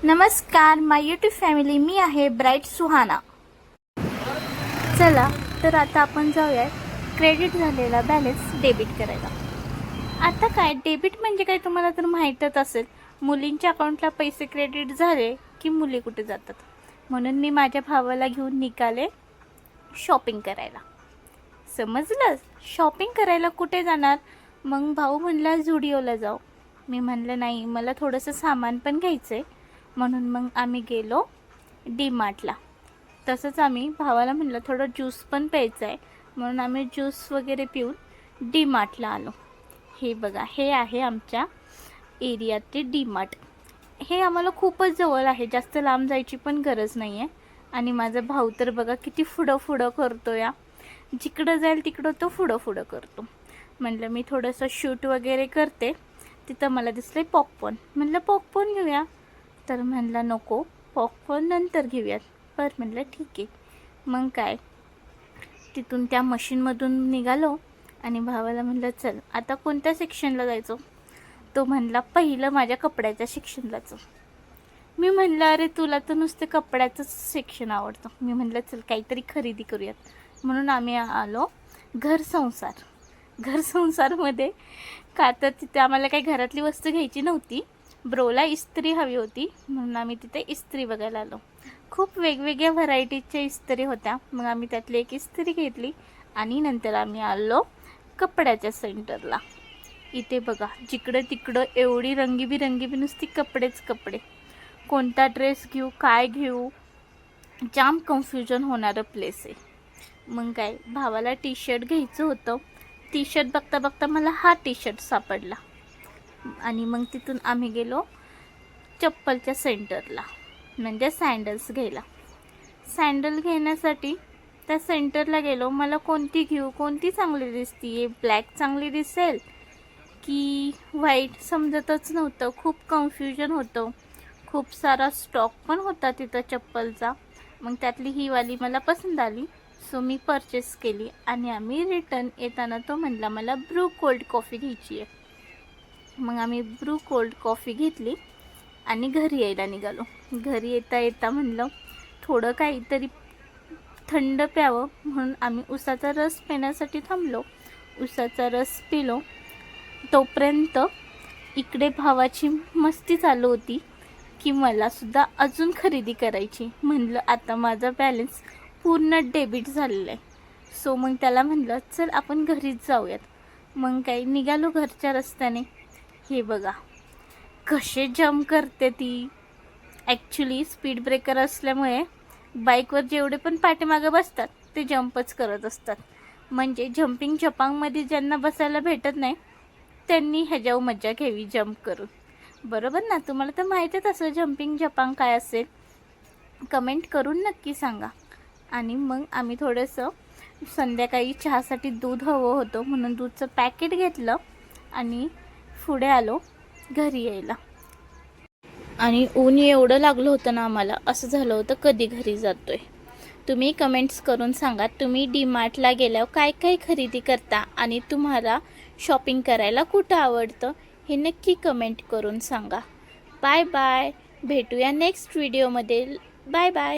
नमस्कार माय YouTube family, मी आहे bright Suhana. चला तर आता आपण जाऊया क्रेडिट झालेला बॅलन्स डेबिट करायला। आता काय डेबिट म्हणजे काय तुम्हाला तर माहीतच असेल, मुलींच्या अकाउंटला पैसे क्रेडिट झाले की मुली कुठे जातात। म्हणून मी माझ्या भावाला घेऊन निघाले शॉपिंग करायला। समजलं? शॉपिंग करायला कुठे जाणार? मग भाऊ म्हणला झुडिओला जाऊ। मी म्हणलं नाही, मला थोडंसं सामान पण घ्यायचं आहे। म्हणून मग आम्ही गेलो डी मार्टला। तसंच आम्ही भावाला म्हणलं थोडं ज्यूस पण प्यायचं आहे, म्हणून आम्ही ज्यूस वगैरे पिऊन डी मार्टला आलो। हे बघा, हे आहे आमच्या एरियातले डी मार्ट। हे आम्हाला खूपच जवळ आहे, जास्त लांब जायची पण गरज नाही आहे। आणि माझा भाऊ तर बघा किती फुडं करतो या, जिकडं जाईल तिकडं तो फुडं करतो। म्हणलं मी थोडंसं शूट वगैरे करते, तिथं मला दिसले पॉपकॉर्न। म्हणलं पॉपकॉर्न घेऊया, तर म्हणला नको, पॉपकॉर्न नंतर घेऊयात। पर म्हणलं ठीक आहे। मग काय तिथून त्या मशीनमधून निघालो आणि भावाला म्हणलं चल आता कोणत्या सेक्शनला जायचं? तो म्हणला पहिलं माझ्या कपड्याच्या सेक्शनला चल। मी म्हणलं अरे तुला तर नुसते कपड्याचंच सेक्शन आवडतं। मी म्हणलं चल काहीतरी खरेदी करूयात। म्हणून आम्ही आलो घर संसारमध्ये। का तर तिथे आम्हाला काही घरातली वस्तू घ्यायची नव्हती, ब्रोला इस्त्री हवी होती, म्हणून आम्ही तिथे इस्त्री बघायला आलो। खूप वेगवेगळ्या व्हरायटीच्या इस्त्री होत्या, मग आम्ही त्यातली एक इस्त्री घेतली आणि नंतर आम्ही आलो कपड्याच्या सेंटरला। इथे बघा जिकडं तिकडं एवढी रंगीबिरंगी नुसती कपडेच कपडे। कोणता ड्रेस घेऊ, काय घेऊ, जाम कन्फ्युजन होणारं प्लेस आहे। मग काय भावाला टी शर्ट घ्यायचं होतं, टी शर्ट बघता बघता मला हा टी शर्ट सापडला। आणि मग तिथून आम्ही गेलो चप्पलच्या सेंटरला, म्हणजे सँडल्स घ्यायला। सँडल घेण्यासाठी त्या सेंटरला गेलो। मला कोणती घेऊ, कोणती चांगली दिसतीये, ब्लॅक चांगली दिसेल की व्हाईट समजतच नव्हतं, खूप कन्फ्युजन होतं। खूप सारा स्टॉक पण होता तिथं चप्पलचा। मग त्यातली ही वाली मला पसंत आली, सो मी परचेस केली। आणि आम्ही रिटर्न येताना तो म्हणला मला ब्रू कोल्ड कॉफी घ्यायची आहे। मग आम्ही ब्रू कोल्ड कॉफी घेतली आणि घरी यायला निघालो। घरी येता येता म्हणलं थोडं काहीतरी थंड प्यावं, म्हणून आम्ही उसाचा रस पिण्यासाठी थांबलो। उसाचा रस पिलो, तोपर्यंत इकडे भावाची मस्ती चालू होती की मलासुद्धा अजून खरेदी करायची। म्हणलं आता माझा बॅलन्स पूर्ण डेबिट झालेला आहे, सो मग त्याला म्हणलं चल आपण घरीच जाऊयात। मग काही निघालो घरच्या रस्त्याने। हे बघा कसे जम्प करते ती। ॲक्च्युली स्पीड ब्रेकर असल्यामुळे बाईकवर जेवढे पण पाठीमागं बसतात ते जम्पच करत असतात। म्हणजे जम्पिंग जपांगमध्ये ज्यांना बसायला भेटत नाही त्यांनी ह्याच्यावर मजा घ्यावी जम्प करून, बरोबर ना? तुम्हाला तर माहीतच असेल जम्पिंग जपांग काय असेल, कमेंट करून नक्की सांगा। आणि मग आम्ही थोडंसं संध्याकाळी चहासाठी दूध हवं होतं, म्हणून दूधचं पॅकेट घेतलं आणि पुढे आलो घरी यायला। आणि ऊन एवढं लागलं होतं ना आम्हाला, असं झालं होतं कधी घरी जातोय। तुम्ही कमेंट्स करून सांगा तुम्ही डी मार्टला गेल्यावर काय काय खरेदी करता आणि तुम्हाला शॉपिंग करायला कुठं आवडतं हे नक्की कमेंट करून सांगा। बाय बाय, भेटूया नेक्स्ट व्हिडिओमध्ये। Bye bye.